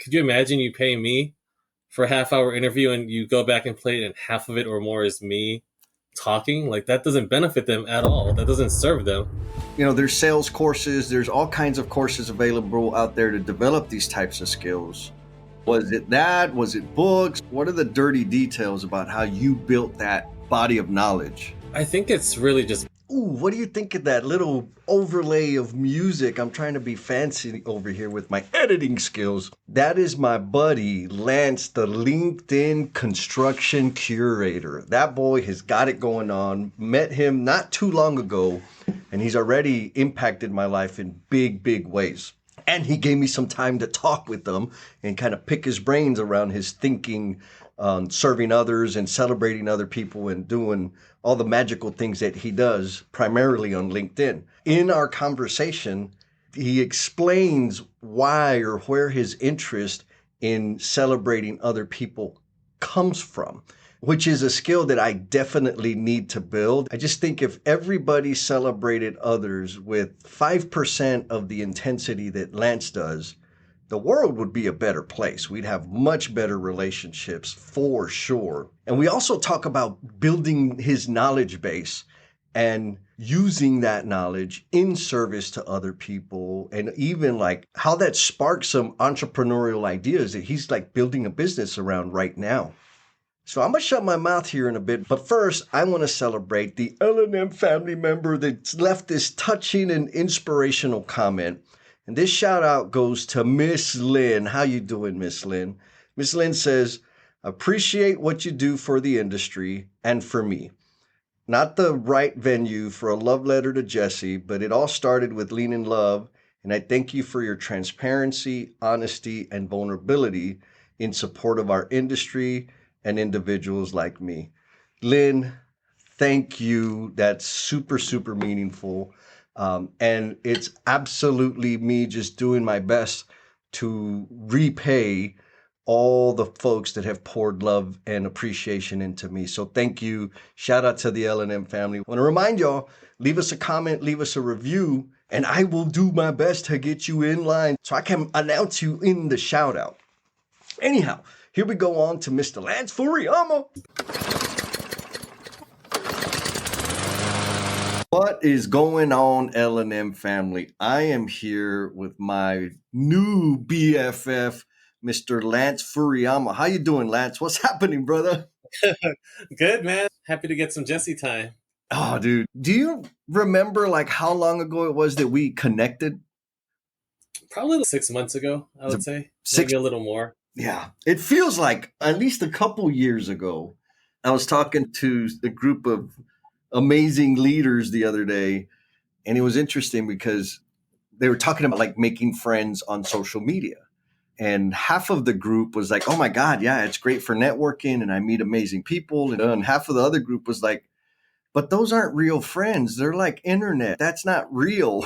could you imagine you pay me for a half-hour interview and you go back and play it and half of it or more is me talking? Like, that doesn't benefit them at all. That doesn't serve them. There's sales courses, there's all kinds of courses available out there to develop these types of skills. Was it that? Was it books? What are the dirty details about how you built that body of knowledge? I think it's really just... Ooh, what do you think of that little overlay of music? I'm trying to be fancy over here with my editing skills. That is my buddy, Lance, the LinkedIn construction curator. That boy has got it going on. Met him not too long ago, and he's already impacted my life in big, big ways. And he gave me some time to talk with them and kind of pick his brains around his thinking on serving others and celebrating other people and doing all the magical things that he does primarily on LinkedIn. In our conversation, he explains why or where his interest in celebrating other people comes from, which is a skill that I definitely need to build. I just think if everybody celebrated others with 5% of the intensity that Lance does, the world would be a better place. We'd have much better relationships for sure. And we also talk about building his knowledge base and using that knowledge in service to other people, and even like how that sparks some entrepreneurial ideas that he's like building a business around right now. So I'm going to shut my mouth here in a bit, but first I want to celebrate the L&M family member that's left this touching and inspirational comment. And this shout out goes to Miss Lynn. How you doing, Miss Lynn? Miss Lynn says, appreciate what you do for the industry and for me. Not the right venue for a love letter to Jesse, but it all started with Lean in Love. And I thank you for your transparency, honesty, and vulnerability in support of our industry and individuals like me. Lynn, thank you. That's super, super meaningful. And it's absolutely me just doing my best to repay all the folks that have poured love and appreciation into me. So thank you. Shout out to the L&M family. I want to remind y'all, leave us a comment, leave us a review, and I will do my best to get you in line so I can announce you in the shout out. Anyhow, here we go on to Mr. Lance Furuyama. What is going on, L&M family? I am here with my new BFF, Mr. Lance Furuyama. How you doing, Lance? What's happening, brother? Good, man. Happy to get some Jesse time. Oh, dude. Do you remember like how long ago it was that we connected? Probably 6 months ago, I would say. Maybe a little more. Yeah. It feels like at least a couple years ago. I was talking to a group of amazing leaders the other day, and it was interesting because they were talking about like making friends on social media. And half of the group was like, oh my God, yeah, it's great for networking and I meet amazing people. And half of the other group was like, but those aren't real friends. They're like internet. That's not real.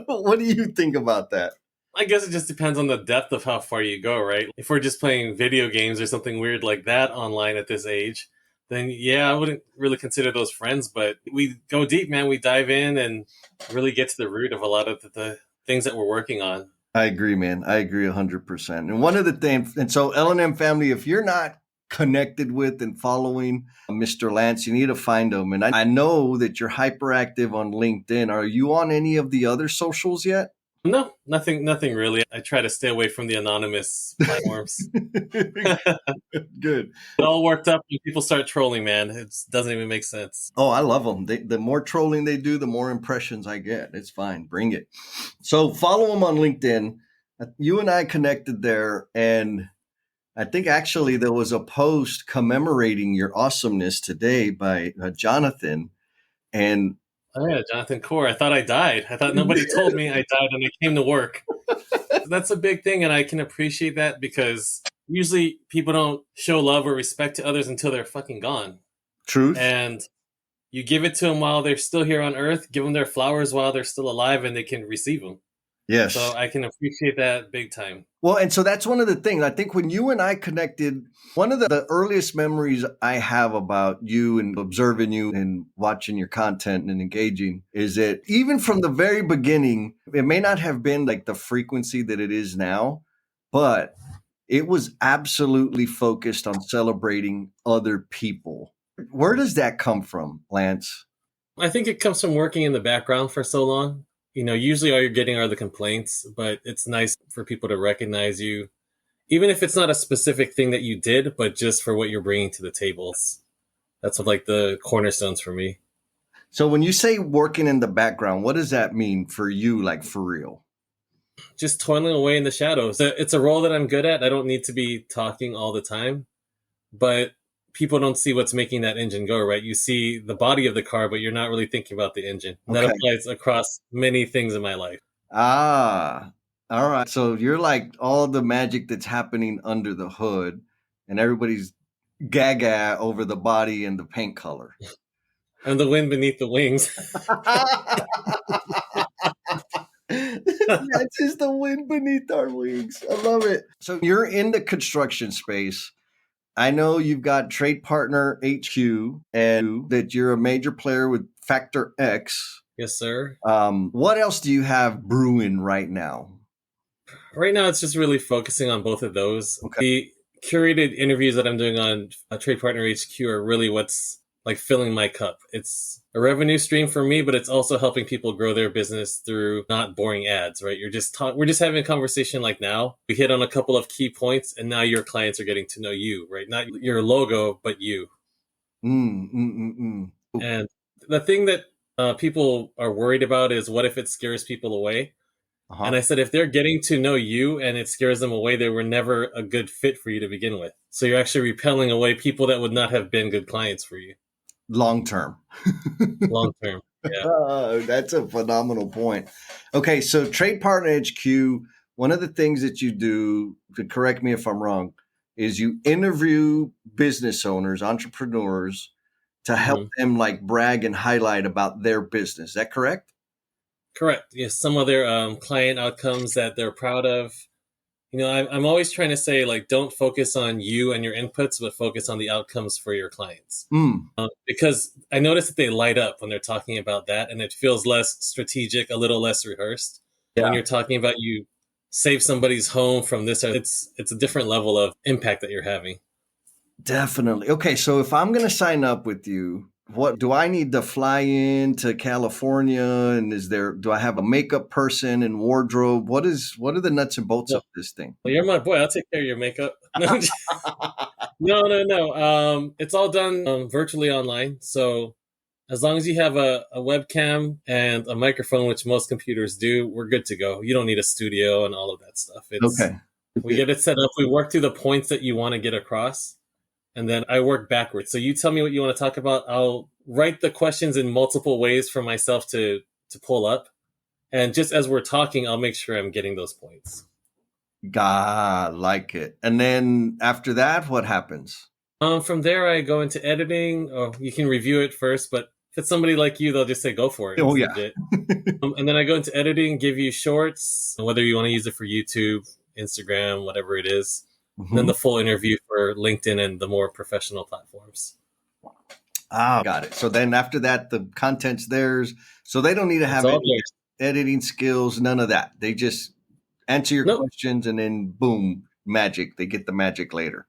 What do you think about that? I guess it just depends on the depth of how far you go, right? If we're just playing video games or something weird like that online at this age, then yeah, I wouldn't really consider those friends. But we go deep, man. We dive in and really get to the root of a lot of the things that we're working on. I agree, man. I agree 100%. And one of the things, and so L&M family, if you're not connected with and following Mr. Lance, you need to find him. And I know that you're hyperactive on LinkedIn. Are you on any of the other socials yet? No, nothing really. I try to stay away from the anonymous platforms. Good. It all worked up when people start trolling, man. It doesn't even make sense. Oh, I love them. The more trolling they do, the more impressions I get. It's fine. Bring it. So follow them on LinkedIn. You and I connected there, and I think actually there was a post commemorating your awesomeness today by Jonathan. And oh yeah, Jonathan Core. I thought I died. I thought nobody told me I died and I came to work. That's a big thing, and I can appreciate that because usually people don't show love or respect to others until they're fucking gone. Truth. And you give it to them while they're still here on Earth, give them their flowers while they're still alive and they can receive them. Yes. So I can appreciate that big time. Well, and so that's one of the things. I think when you and I connected, one of the earliest memories I have about you and observing you and watching your content and engaging is that even from the very beginning, it may not have been like the frequency that it is now, but it was absolutely focused on celebrating other people. Where does that come from, Lance? I think it comes from working in the background for so long. Usually all you're getting are the complaints, but it's nice for people to recognize you, even if it's not a specific thing that you did, but just for what you're bringing to the tables. That's what, like, the cornerstones for me. So when you say working in the background, what does that mean for you, like for real? Just toiling away in the shadows. It's a role that I'm good at. I don't need to be talking all the time, but people don't see what's making that engine go, right? You see the body of the car, but you're not really thinking about the engine. And that Okay. applies across many things in my life. Ah, all right. So you're like all the magic that's happening under the hood, and everybody's gaga over the body and the paint color. And the wind beneath the wings. That's just the wind beneath our wings. I love it. So you're in the construction space. I know you've got Trade Partner HQ and that you're a major player with Factor X. Yes, sir. What else do you have brewing right now? Right now, it's just really focusing on both of those. Okay. The curated interviews that I'm doing on Trade Partner HQ are really what's like filling my cup. It's a revenue stream for me, but it's also helping people grow their business through not boring ads, right? We're just having a conversation like now. We hit on a couple of key points, and now your clients are getting to know you, right? Not your logo, but you. And the thing that people are worried about is, what if it scares people away? Uh-huh. And I said, if they're getting to know you and it scares them away, they were never a good fit for you to begin with. So you're actually repelling away people that would not have been good clients for you. Long term. Long term. Yeah. That's a phenomenal point. Okay, so Trade Partner HQ, one of the things that you do, correct me if I'm wrong, is you interview business owners, entrepreneurs, to help them like brag and highlight about their business. Is that correct? Correct. Yes, some of their client outcomes that they're proud of. I'm always trying to say, like, don't focus on you and your inputs, but focus on the outcomes for your clients. Because I notice that they light up when they're talking about that, and it feels less strategic, a little less rehearsed. Yeah. When you're talking about you save somebody's home from this, it's a different level of impact that you're having. Definitely. Okay, so if I'm going to sign up with you, what do I need to fly in to California? And do I have a makeup person and wardrobe? What are the nuts and bolts of this thing? Well, you're my boy. I'll take care of your makeup. No. It's all done virtually online. So as long as you have a webcam and a microphone, which most computers do, we're good to go. You don't need a studio and all of that stuff. Okay. We get it set up. We work through the points that you want to get across. And then I work backwards. So you tell me what you want to talk about. I'll write the questions in multiple ways for myself to pull up. And just as we're talking, I'll make sure I'm getting those points. God, like it. And then after that, what happens? From there, I go into editing. Oh, you can review it first, but if it's somebody like you, they'll just say, go for it. Oh, yeah. And then I go into editing, give you shorts, whether you want to use it for YouTube, Instagram, whatever it is. Then the full interview for LinkedIn and the more professional platforms. Ah, got it. So then after that, the content's theirs. So they don't need to have any editing skills, none of that. They just answer your questions and then boom, magic. They get the magic later.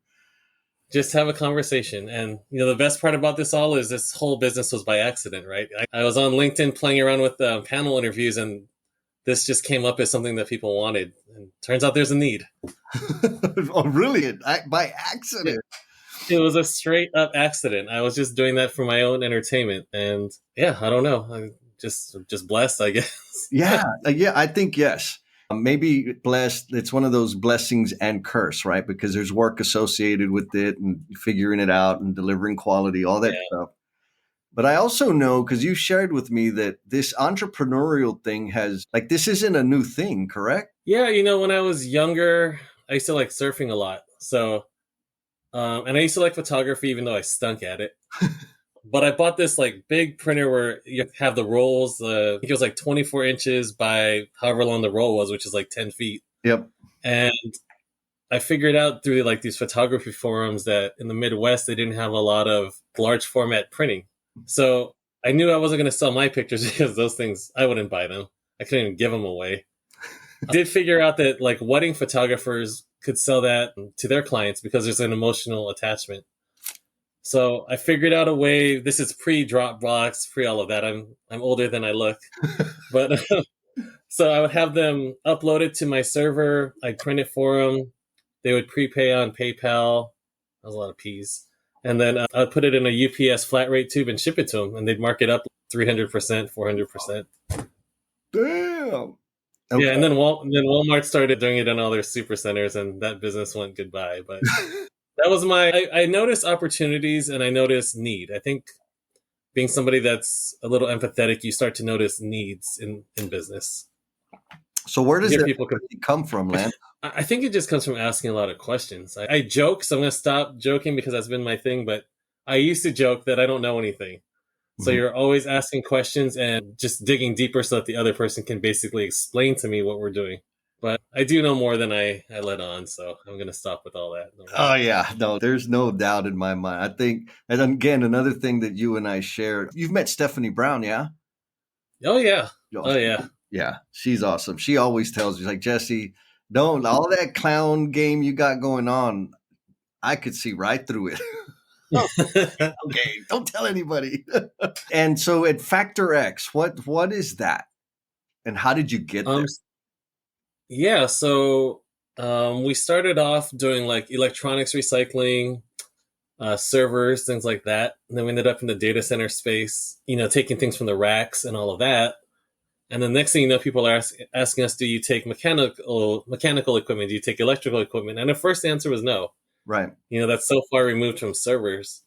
Just have a conversation. And, the best part about this all is this whole business was by accident, right? I was on LinkedIn playing around with panel interviews, and this just came up as something that people wanted. And turns out there's a need. Oh, really? By accident? It was a straight up accident. I was just doing that for my own entertainment. And yeah, I don't know. I'm just blessed, I guess. Yeah, I think yes. Maybe blessed. It's one of those blessings and curse, right? Because there's work associated with it and figuring it out and delivering quality, all that stuff. But I also know, because you shared with me, that this entrepreneurial thing this isn't a new thing, correct? Yeah, when I was younger, I used to like surfing a lot. So, and I used to like photography, even though I stunk at it. But I bought this like big printer where you have the rolls. I think it was like 24 inches by however long the roll was, which is like 10 feet. Yep. And I figured out through like these photography forums that in the Midwest, they didn't have a lot of large format printing. So I knew I wasn't going to sell my pictures because those things, I wouldn't buy them. I couldn't even give them away. Did figure out that like wedding photographers could sell that to their clients because there's an emotional attachment. So I figured out a way. This is pre Dropbox, pre all of that. I'm older than I look, but so I would have them upload it to my server. I'd print it for them. They would prepay on PayPal. That was a lot of P's. And then I'd put it in a UPS flat rate tube and ship it to them. And they'd mark it up 300%, 400%. Damn. Yeah, Okay. and then Walmart started doing it in all their super centers, and that business went goodbye. But that was I noticed opportunities and I noticed need. I think being somebody that's a little empathetic, you start to notice needs in business. So where does Hear that people come from, Lance? I think it just comes from asking a lot of questions. I joke, so I'm going to stop joking because that's been my thing. But I used to joke that I don't know anything. So you're always asking questions and just digging deeper so that the other person can basically explain to me what we're doing. But I do know more than I let on, so I'm going to stop with all that. Oh yeah, no, there's no doubt in my mind. I think, and again, another thing that you and I share. You've met Stephanie Brown, yeah? Oh yeah, Yo, oh yeah. yeah, she's awesome. She always tells me, like, Jesse, don't all that clown game you got going on. I could see right through it. Okay, don't tell anybody. And so at Factor X, what is that, and how did you get there? um, yeah. So we started off doing like electronics recycling, servers, things like that. And then we ended up in the data center space, taking things from the racks and all of that. And the next thing you know, people are asking us, do you take mechanical equipment? Do you take electrical equipment? And the first answer was no. Right. That's so far removed from servers.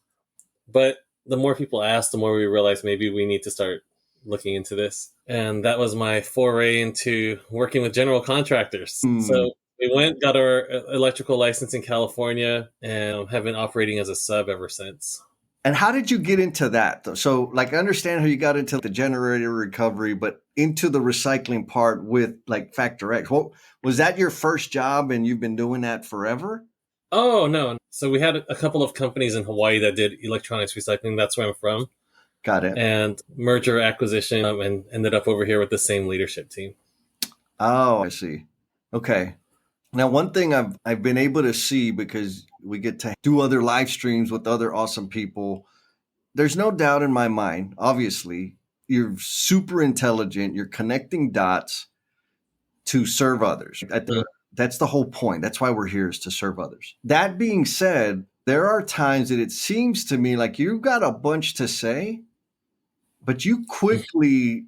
But the more people ask, the more we realize maybe we need to start looking into this. And that was my foray into working with general contractors. So we got our electrical license in California and have been operating as a sub ever since. And how did you get into that, though? So, like, I understand how you got into the generator recovery, but into the recycling part with like Factor X. What was that your first job, and you've been doing that forever? Oh no! So we had a couple of companies in Hawaii that did electronics recycling. That's where I'm from. Got it. And merger acquisition, and ended up over here with the same leadership team. Oh, I see. Okay. Now, one thing I've been able to see, because we get to do other live streams with other awesome people, there's no doubt in my mind, obviously, you're super intelligent, you're connecting dots to serve others. I think that's the whole point. That's why we're here, is to serve others. That being said, there are times that it seems to me like you've got a bunch to say, but you quickly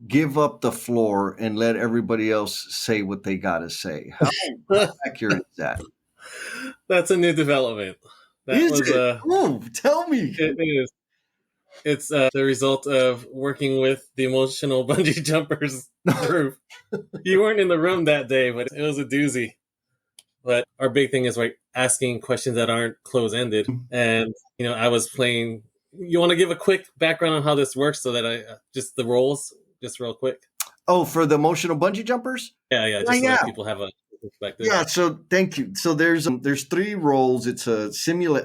give up the floor and let everybody else say what they got to say. How accurate is that? That's a new development. That Is was it? Oh, tell me. It is. It's the result of working with the Emotional Bungee Jumpers group. You weren't in the room that day, but it was a doozy. But our big thing is like asking questions that aren't close-ended. And, I was playing. You want to give a quick background on how this works so that just the roles, just real quick? Oh, for the emotional bungee jumpers? Yeah, just so that people have a perspective. Yeah, so thank you. So there's 3 roles. It's a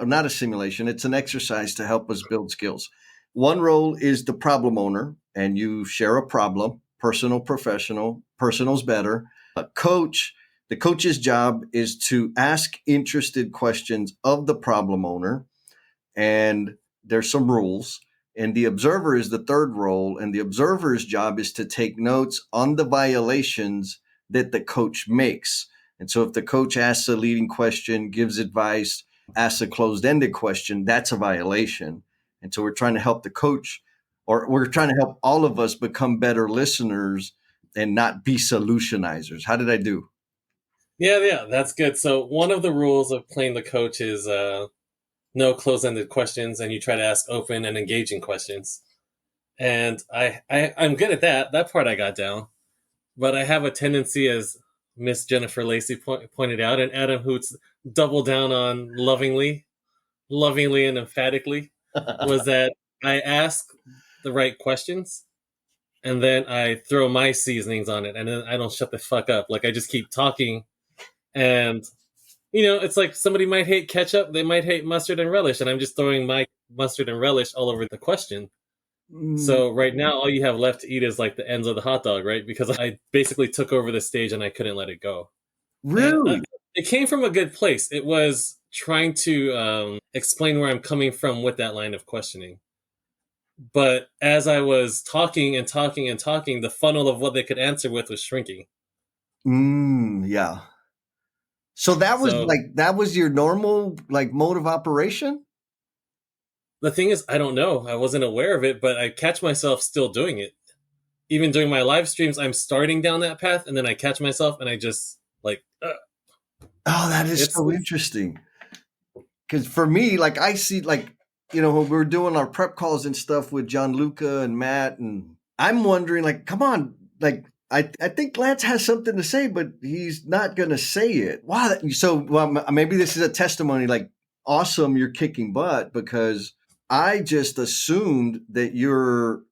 not a simulation. It's an exercise to help us build skills. One role is the problem owner, and you share a problem, personal, professional. Personal's better. A coach, the coach's job is to ask interested questions of the problem owner, and there's some rules. And the observer is the third role, and the observer's job is to take notes on the violations that the coach makes. And so if the coach asks a leading question, gives advice, asks a closed-ended question, that's a violation. And so we're trying to help the coach, or we're trying to help all of us become better listeners and not be solutionizers. How did I do? Yeah, that's good. So one of the rules of playing the coach is no close-ended questions, and you try to ask open and engaging questions. And I'm good at that. That part I got down. But I have a tendency, as Miss Jennifer Lacey pointed out, and Adam Hoots doubled down on lovingly and emphatically, was that I ask the right questions, and then I throw my seasonings on it, and then I don't shut the fuck up. Like, I just keep talking, and it's like somebody might hate ketchup, they might hate mustard and relish, and I'm just throwing my mustard and relish all over the question. Mm, So right now, all you have left to eat is like the ends of the hot dog, right? Because I basically took over the stage and I couldn't let it go. And really? it came from a good place. It was trying to explain where I'm coming from with that line of questioning. But as I was talking and talking and talking, the funnel of what they could answer with was shrinking. Yeah. So So that was your normal like mode of operation? the thing is, I don't know. I wasn't aware of it, but I catch myself still doing it. Even during my live streams, I'm starting down that path, and then I catch myself, and I just like Oh, that is so it's interesting. Because for me, like I see, like when we're doing our prep calls and stuff with Gianluca and Matt, and I'm wondering, like, come on, like I think Lance has something to say, but he's not gonna say it. Wow. So well, maybe this is a testimony. Like, awesome, you're kicking butt because I just assumed that you're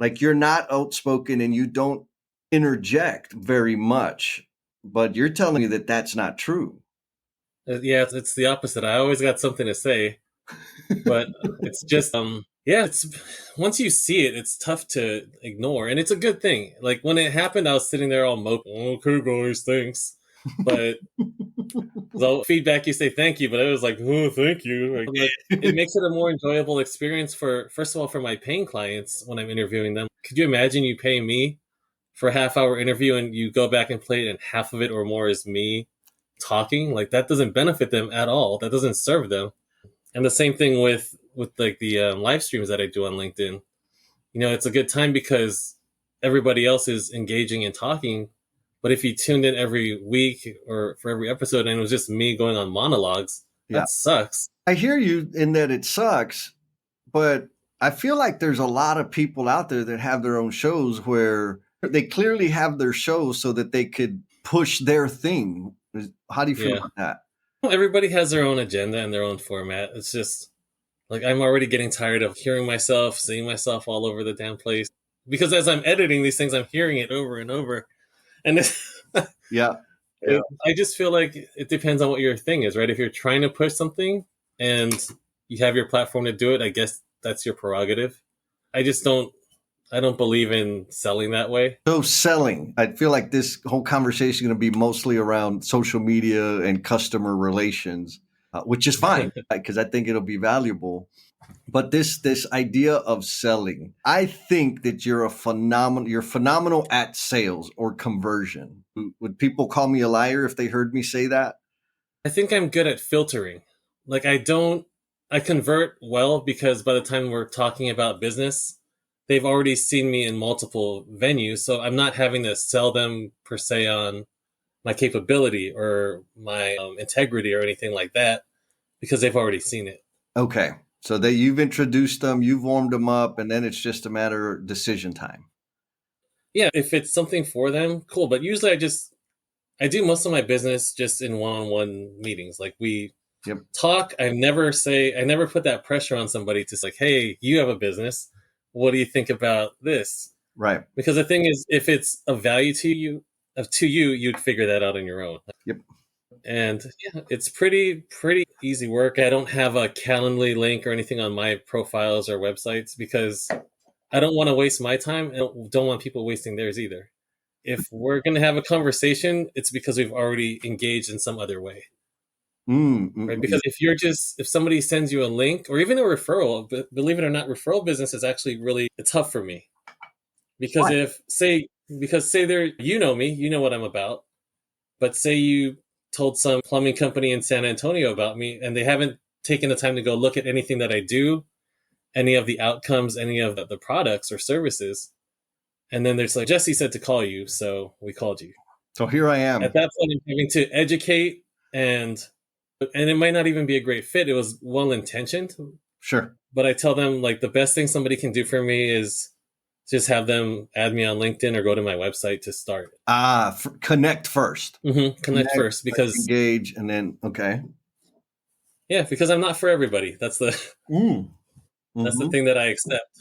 not outspoken and you don't interject very much, but you're telling me that that's not true. yeah, it's the opposite. I always got something to say, but it's just yeah, it's once you see it, it's tough to ignore, and it's a good thing. Like when it happened, I was sitting there all moping. Okay, guys, thanks, but the feedback you say thank you, but I was like, oh, thank you. Like it makes it a more enjoyable experience for first of all for my paying clients when I'm interviewing them. Could you imagine you pay me for a half hour interview and you go back and play it and half of it or more is me talking? Like that doesn't benefit them at all. That doesn't serve them. And the same thing with like the live streams that I do on LinkedIn. You know, it's a good time because everybody else is engaging and talking. But if you tuned in every week or for every episode and it was just me going on monologues, Yeah. that sucks. I hear you in that it sucks, but I feel like there's a lot of people out there that have their own shows where they clearly have their shows so that they could push their thing. How do you feel Yeah. about that? Well, everybody has their own agenda and their own format. It's just like I'm already getting tired of hearing myself, seeing myself all over the damn place. Because as I'm editing these things, I'm hearing it over and over. And Yeah. Yeah. I just feel like it depends on what your thing is, right? If you're trying to push something and you have your platform to do it, I guess that's your prerogative. I just I don't believe in selling that way. So selling, I feel like this whole conversation is going to be mostly around social media and customer relations, which is fine because I think it'll be valuable. But this idea of selling, I think that you're phenomenal at sales or conversion. Would people call me a liar if they heard me say that? I think I'm good at filtering. Like I convert well because by the time we're talking about business, they've already seen me in multiple venues, so I'm not having to sell them per se on my capability or my integrity or anything like that because they've already seen it. Okay. So that you've introduced them, you've warmed them up, and then it's just a matter of decision time. Yeah, if it's something for them, cool. But usually I do most of my business just in one-on-one meetings. Like we Yep. talk. I never put that pressure on somebody to say, like, hey, you have a business. What do you think about this? Right. Because the thing is, if it's of value to you, you'd figure that out on your own. Yep. And yeah, it's pretty easy work. I don't have a Calendly link or anything on my profiles or websites because I don't want to waste my time and don't want people wasting theirs either. If we're going to have a conversation, it's because we've already engaged in some other way, right? Yeah. Because if somebody sends you a link or even a referral, believe it or not, referral business is actually really tough for me because Why? say they're you know me, you know what I'm about, but say you told some plumbing company in San Antonio about me and they haven't taken the time to go look at anything that I do, any of the outcomes, any of the products or services. And then there's like, Jesse said to call you, so we called you. So here I At am. that point, I'm having to educate and it might not even be a great fit. It was well intentioned, Sure. but I tell them like the best thing somebody can do for me is just have them add me on LinkedIn or go to my website to start. Connect first. Connect Connect, first because engage, and then okay. yeah, because I'm not for everybody. That's the Mm. that's the Hmm. thing that I accept.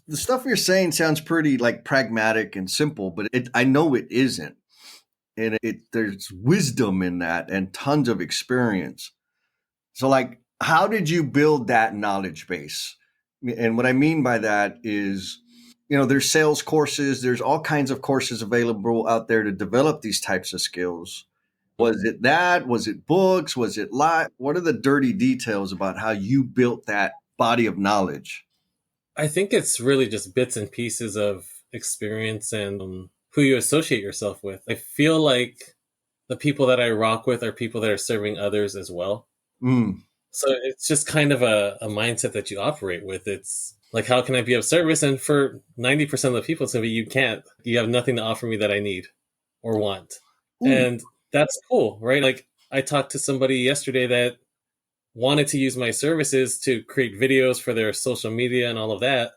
The stuff you're saying sounds pretty like pragmatic and simple, but I know it isn't, and there's wisdom in that and tons of experience. So, like, how did you build that knowledge base? And what I mean by that is, there's sales courses, there's all kinds of courses available out there to develop these types of skills. Was it that? Was it books? Was it live? What are the dirty details about how you built that body of knowledge? I think it's really just bits and pieces of experience and who you associate yourself with. I feel like the people that I rock with are people that are serving others as well. Mm, So it's just kind of a mindset that you operate with. It's like, how can I be of service? And for 90% of the people, it's going to be, you can't. You have nothing to offer me that I need or want. ooh, And that's cool, right? Like, I talked to somebody yesterday that wanted to use my services to create videos for their social media and all of that,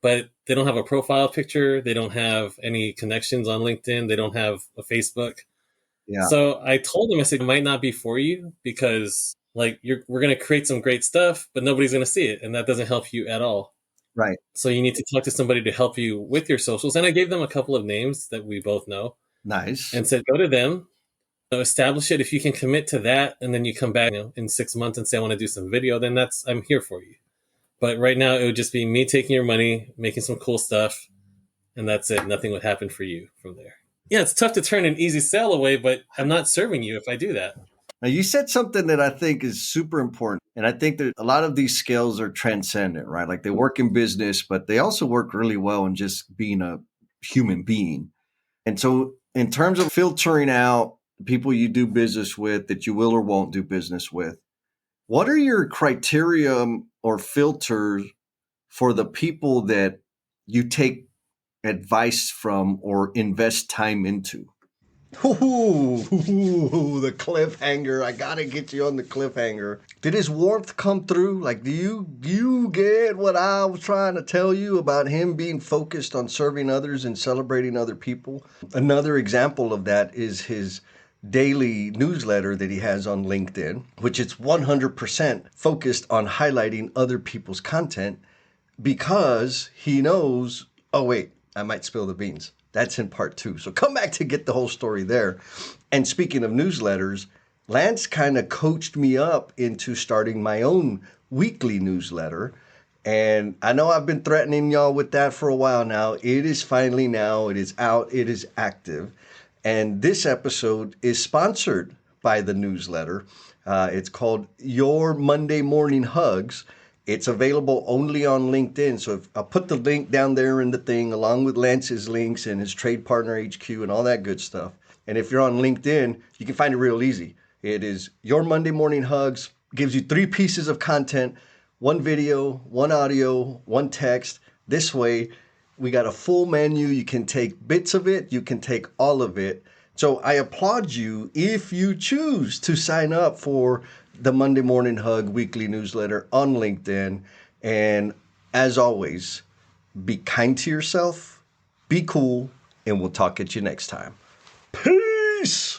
but they don't have a profile picture. They don't have any connections on LinkedIn. They don't have a Facebook. yeah, So I told him, I said, it might not be for you because like we're going to create some great stuff, but nobody's going to see it. And that doesn't help you at all. right. So you need to talk to somebody to help you with your socials. And I gave them a couple of names that we both know Nice. and said, go to them, establish it. If you can commit to that, and then you come back, in 6 months and say, I want to do some video, then I'm here for you. But right now it would just be me taking your money, making some cool stuff, and that's it. Nothing would happen for you from there. Yeah, it's tough to turn an easy sale away, but I'm not serving you if I do that. Now, you said something that I think is super important. And I think that a lot of these skills are transcendent, right? Like they work in business, but they also work really well in just being a human being. And so, in terms of filtering out people you do business with that you will or won't do business with, what are your criteria or filters for the people that you take advice from or invest time into? Ooh, the cliffhanger. I gotta get you on the cliffhanger. Did his warmth come through? Like, do you get what I was trying to tell you about him being focused on serving others and celebrating other people? Another example of that is his daily newsletter that he has on LinkedIn, which it's 100% focused on highlighting other people's content because he knows, oh, wait, I might spill the beans. That's in part two. So come back to get the whole story there. And speaking of newsletters, Lance kind of coached me up into starting my own weekly newsletter. And I know I've been threatening y'all with that for a while now. It is finally now, it is out, it is active. And this episode is sponsored by the newsletter. It's called Your Monday Morning Hugs. It's available only on LinkedIn. So I'll put the link down there in the thing along with Lance's links and his trade partner HQ and all that good stuff. And if you're on LinkedIn, you can find it real easy. It is Your Monday Morning Hugs, gives you 3 pieces of content, 1 video, 1 audio, 1 text. This way, we got a full menu. You can take bits of it. You can take all of it. So I applaud you if you choose to sign up for the Monday Morning Hug weekly newsletter on LinkedIn. And as always, be kind to yourself, be cool, and we'll talk at you next time. Peace!